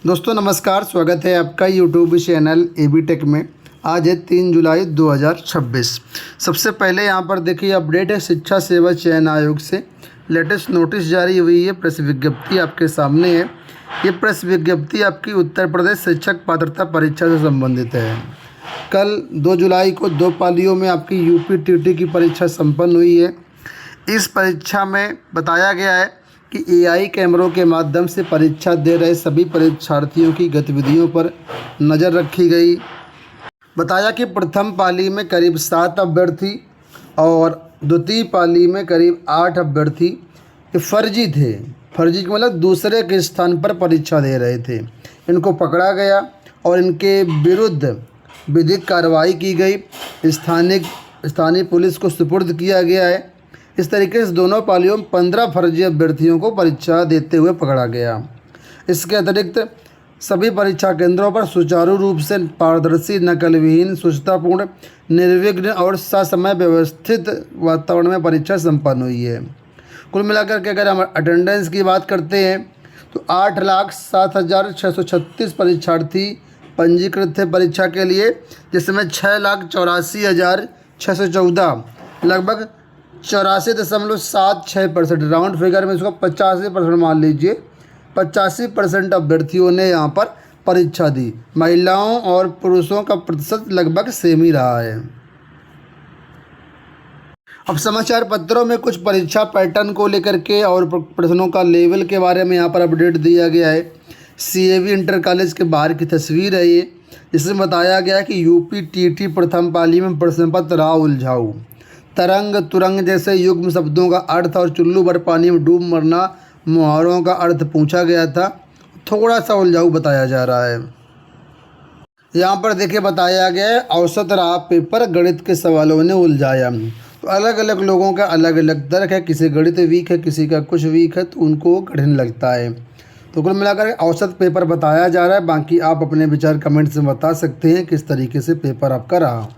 दोस्तों नमस्कार, स्वागत है आपका यूट्यूब चैनल एबी टेक में। आज है 3 जुलाई 2026। सबसे पहले यहाँ पर देखिए अपडेट है शिक्षा सेवा चयन आयोग से लेटेस्ट नोटिस जारी हुई है। प्रेस विज्ञप्ति आपके सामने है। ये प्रेस विज्ञप्ति आपकी उत्तर प्रदेश शिक्षक पात्रता परीक्षा से संबंधित है। कल 2 जुलाई को 2 पालियों में आपकी यूपी टीटी की परीक्षा संपन्न हुई है। इस परीक्षा में बताया गया है कि एआई कैमरों के माध्यम से परीक्षा दे रहे सभी परीक्षार्थियों की गतिविधियों पर नज़र रखी गई। बताया कि प्रथम पाली में करीब 7 अभ्यर्थी और द्वितीय पाली में करीब 8 अभ्यर्थी फर्जी थे। फर्जी का मतलब दूसरे के स्थान पर परीक्षा दे रहे थे। इनको पकड़ा गया और इनके विरुद्ध विधिक कार्रवाई की गई। स्थानीय पुलिस को सुपुर्द किया गया है। इस तरीके से दोनों पालियों में 15 फर्जी अभ्यर्थियों को परीक्षा देते हुए पकड़ा गया। इसके अतिरिक्त सभी परीक्षा केंद्रों पर सुचारू रूप से पारदर्शी, नकलविहीन, स्वच्छतापूर्ण, निर्विघ्न और ससमय व्यवस्थित वातावरण में परीक्षा संपन्न हुई है। कुल मिलाकर के अगर हम अटेंडेंस की बात करते हैं तो 8,07,636 परीक्षार्थी पंजीकृत थे परीक्षा के लिए, जिसमें 6,84,614 लगभग 84.76% राउंड फिगर में इसको 85% मान लीजिए। 85% अभ्यर्थियों ने यहाँ पर परीक्षा दी। महिलाओं और पुरुषों का प्रतिशत लगभग सेम ही रहा है। अब समाचार पत्रों में कुछ परीक्षा पैटर्न को लेकर के और प्रश्नों का लेवल के बारे में यहाँ पर अपडेट दिया गया है। सीएवी इंटर कॉलेज के बाहर की तस्वीर है ये। इसमें बताया गया कि यूपी टीटी प्रथम पाली में प्रश्न पत्र रहा उलझाऊ। तरंग तुरंग जैसे युग्म शब्दों का अर्थ और चुल्लू भर पानी में डूब मरना मुहावरों का अर्थ पूछा गया था। थोड़ा सा उलझाऊ बताया जा रहा है। यहाँ पर देखिए बताया गया है औसत रहा पेपर, गणित के सवालों ने उलझाया। तो अलग अलग लोगों का अलग अलग तर्क है। किसी गणित वीक है, किसी का कुछ वीक है, तो उनको कठिन लगता है। तो कुल मिलाकर औसत पेपर बताया जा रहा है। बाकी आप अपने विचार कमेंट्स में बता सकते हैं किस तरीके से पेपर आपका रहा।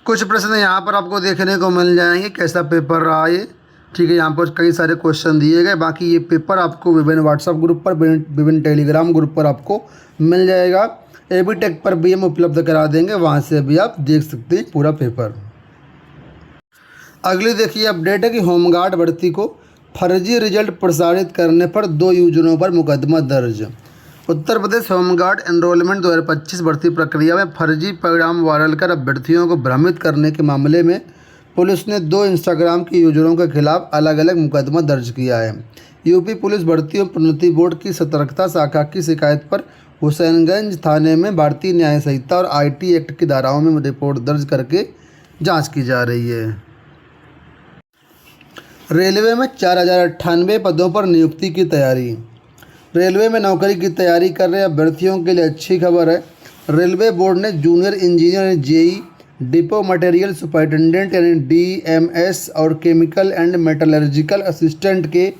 कुछ प्रश्न यहाँ पर आपको देखने को मिल जाएंगे कैसा पेपर रहा ये। ठीक है, यहाँ पर कई सारे क्वेश्चन दिए गए। बाकी ये पेपर आपको विभिन्न व्हाट्सएप ग्रुप पर, विभिन्न टेलीग्राम ग्रुप पर आपको मिल जाएगा। एबी टेक पर भी हम उपलब्ध करा देंगे, वहाँ से भी आप देख सकते हैं पूरा पेपर। अगली देखिए अपडेट है कि होमगार्ड भर्ती को फर्जी रिजल्ट प्रसारित करने पर 2 यूजरों पर मुकदमा दर्ज। उत्तर प्रदेश होमगार्ड एनरोलमेंट 2025 भर्ती प्रक्रिया में फर्जी परिणाम वायरल कर अभ्यर्थियों को भ्रमित करने के मामले में पुलिस ने 2 इंस्टाग्राम के यूजरों के खिलाफ अलग अलग मुकदमा दर्ज किया है। यूपी पुलिस भर्ती एवं प्रोन्नति बोर्ड की सतर्कता शाखा की शिकायत पर हुसैनगंज थाने में भारतीय न्याय संहिता और आईटी एक्ट की धाराओं में रिपोर्ट दर्ज करके जाँच की जा रही है। रेलवे में 4,098 पदों पर नियुक्ति की तैयारी। रेलवे में नौकरी की तैयारी कर रहे अभ्यर्थियों के लिए अच्छी खबर है। रेलवे बोर्ड ने junior engineer, JE, depot material superintendent यानी डीएमएस और केमिकल एंड मेटलर्जिकल असिस्टेंट के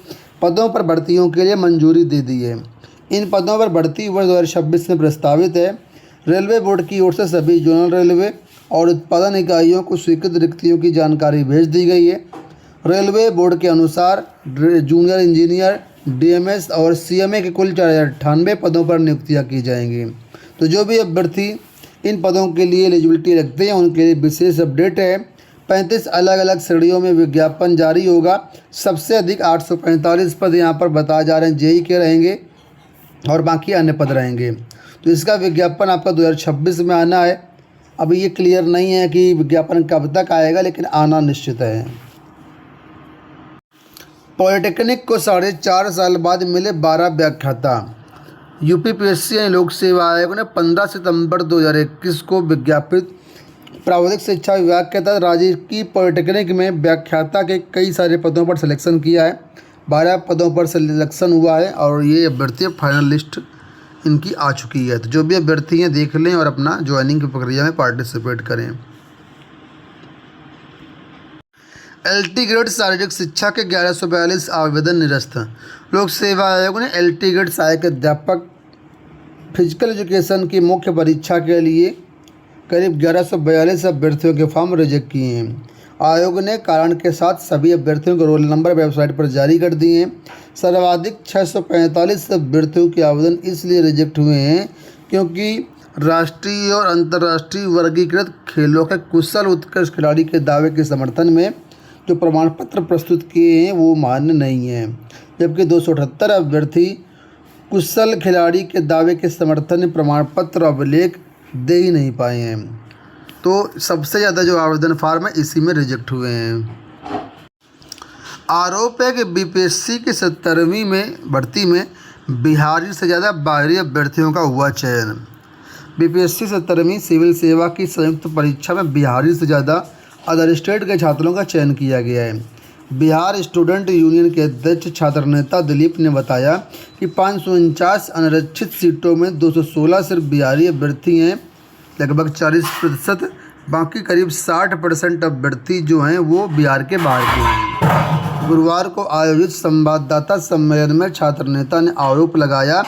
पदों पर भर्तियों के लिए मंजूरी दे दी है। इन पदों पर भर्ती वर्ष 2026 में प्रस्तावित है। रेलवे बोर्ड की ओर से सभी जोनल रेलवे और उत्पादन इकाइयों को स्वीकृत रिक्तियों की जानकारी भेज दी गई है। रेलवे बोर्ड के अनुसार जूनियर इंजीनियर, डीएमएस और सीएमए के कुल 4,098 पदों पर नियुक्तियां की जाएंगी। तो जो भी अभ्यर्थी इन पदों के लिए एलिजिबिलिटी रखते हैं उनके लिए विशेष अपडेट है। 35 अलग अलग श्रेणियों में विज्ञापन जारी होगा। सबसे अधिक 845 पद यहाँ पर बताए जा रहे हैं जेई के रहेंगे और बाकी अन्य पद रहेंगे। तो इसका विज्ञापन आपका 2026 में आना है। अभी ये क्लियर नहीं है कि विज्ञापन कब तक आएगा, लेकिन आना निश्चित है। पॉलिटेक्निक को 4.5 साल बाद मिले 12 व्याख्याता। यूपीपीएससी यानी लोक सेवा आयोग ने 15 सितंबर 2021 को विज्ञापित प्राविधिक शिक्षा विभाग के तहत राज्य की पॉलिटेक्निक में व्याख्याता के कई सारे पदों पर सिलेक्शन किया है। 12 पदों पर सिलेक्शन हुआ है और ये अभ्यर्थी फाइनल लिस्ट इनकी आ चुकी है। तो जो भी अभ्यर्थी हैं देख लें और अपना ज्वाइनिंग की प्रक्रिया में पार्टिसिपेट करें। एलटी ग्रेड शारीरिक शिक्षा के 1142 आवेदन निरस्त। लोक सेवा आयोग ने एलटी ग्रेड सहायक अध्यापक फिजिकल एजुकेशन की मुख्य परीक्षा के लिए करीब 1142 अभ्यर्थियों के फॉर्म रिजेक्ट किए हैं। आयोग ने कारण के साथ सभी अभ्यर्थियों के रोल नंबर वेबसाइट पर जारी कर दिए हैं। सर्वाधिक 645 अभ्यर्थियों के आवेदन इसलिए रिजेक्ट हुए हैं क्योंकि राष्ट्रीय और अंतर्राष्ट्रीय वर्गीकृत खेलों के कुशल उत्कृष्ट खिलाड़ी के दावे के समर्थन में जो प्रमाण पत्र प्रस्तुत किए हैं वो मान्य नहीं हैं, जबकि 278 अभ्यर्थी कुशल खिलाड़ी के दावे के समर्थन में प्रमाण पत्र अभिलेख दे ही नहीं पाए हैं। तो सबसे ज़्यादा जो आवेदन फार्म है इसी में रिजेक्ट हुए हैं। आरोप है कि बीपीएससी की 70वीं में भर्ती में बिहारी से ज़्यादा बाहरी अभ्यर्थियों का हुआ चयन। बीपीएससी 70वीं सिविल सेवा की संयुक्त परीक्षा में बिहारी से ज़्यादा अदर स्टेट के छात्रों का चयन किया गया है। बिहार स्टूडेंट यूनियन के अध्यक्ष छात्र नेता दिलीप ने बताया कि 549 अनारक्षित सीटों में 216 सिर्फ बिहारी अभ्यर्थी हैं, लगभग 40%। बाकी करीब 60% अभ्यर्थी जो हैं वो बिहार के बाहर के हैं। गुरुवार को आयोजित संवाददाता सम्मेलन में छात्र नेता ने आरोप लगाया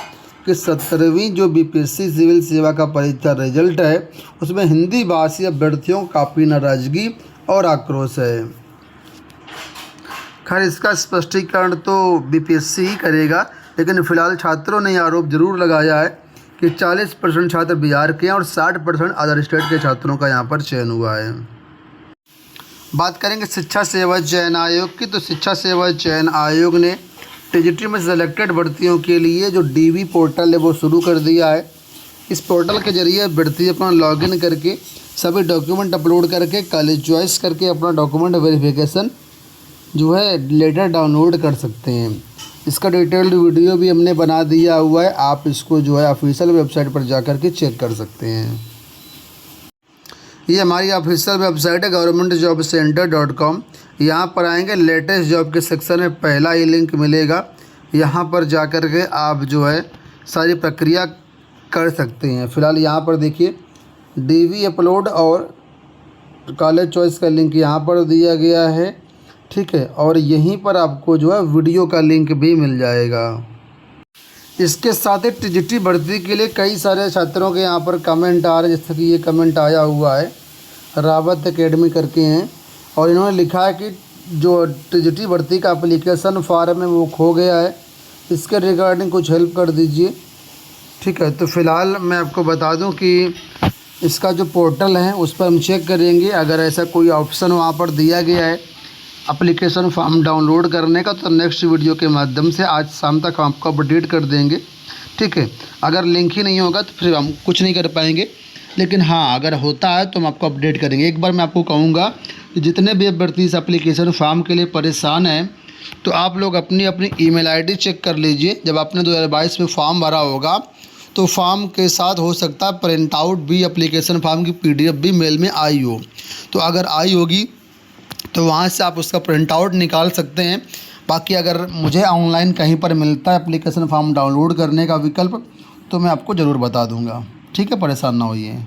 कि 70वीं जो बीपीएससी सिविल सेवा का परीक्षा रिजल्ट है उसमें हिंदी भाषी अभ्यर्थियों को काफ़ी नाराजगी और आक्रोश है। खैर इसका स्पष्टीकरण तो बीपीएससी ही करेगा, लेकिन फिलहाल छात्रों ने आरोप जरूर लगाया है कि 40% छात्र बिहार के हैं और 60% अदर स्टेट के छात्रों का यहाँ पर चयन हुआ है। बात करेंगे शिक्षा सेवा चयन आयोग की, तो शिक्षा सेवा चयन आयोग ने टीजीटी में सेलेक्टेड भर्तियों के लिए जो डीवी पोर्टल है वो शुरू कर दिया है। इस पोर्टल के जरिए अभ्यर्थी अपना लॉगिन करके सभी डॉक्यूमेंट अपलोड करके कॉलेज चॉइस करके अपना डॉक्यूमेंट वेरिफिकेशन जो है लेटर डाउनलोड कर सकते हैं। इसका डिटेल्ड वीडियो भी हमने बना दिया हुआ है, आप इसको जो है ऑफिशियल वेबसाइट पर जाकर के चेक कर सकते हैं। ये हमारी ऑफिशियल वेबसाइट है governmentjobcenter.com। यहाँ पर आएंगे लेटेस्ट जॉब के सेक्शन में पहला ही लिंक मिलेगा, यहाँ पर जाकर के आप जो है सारी प्रक्रिया कर सकते हैं। फ़िलहाल यहाँ पर देखिए डीवी अपलोड और कॉलेज चॉइस का लिंक यहाँ पर दिया गया है, ठीक है। और यहीं पर आपको जो है वीडियो का लिंक भी मिल जाएगा। इसके साथ ही टीजीटी भर्ती के लिए कई सारे छात्रों के यहाँ पर कमेंट आ रहे हैं, जैसे कि ये कमेंट आया हुआ है रावत एकेडमी करके हैं, और इन्होंने लिखा है कि जो टीजीटी भर्ती का एप्लीकेशन फॉर्म है वो खो गया है, इसके रिगार्डिंग कुछ हेल्प कर दीजिए, ठीक है। तो फ़िलहाल मैं आपको बता दूं कि इसका जो पोर्टल है उस पर हम चेक करेंगे, अगर ऐसा कोई ऑप्शन वहाँ पर दिया गया है एप्लीकेशन फॉर्म डाउनलोड करने का तो नेक्स्ट वीडियो के माध्यम से आज शाम तक हम आपको अपडेट कर देंगे, ठीक है। अगर लिंक ही नहीं होगा तो फिर हम कुछ नहीं कर पाएंगे, लेकिन हाँ अगर होता है तो हम आपको अपडेट करेंगे। एक बार मैं आपको कहूँगा कि जितने भी अभ्यर्थी इस एप्लीकेशन फॉर्म के लिए परेशान हैं तो आप लोग अपनी अपनी ईमेल आईडी चेक कर लीजिए। जब आपने 2022 में फॉर्म भरा होगा तो फॉर्म के साथ हो सकता है प्रिंट आउट भी एप्लीकेशन फॉर्म की PDF भी मेल में आई हो, तो अगर आई होगी तो वहाँ से आप उसका प्रिंट आउट निकाल सकते हैं। बाकी अगर मुझे ऑनलाइन कहीं पर मिलता है एप्लीकेशन फॉर्म डाउनलोड करने का विकल्प तो मैं आपको ज़रूर बता दूँगा, ठीक है, परेशान ना होइए।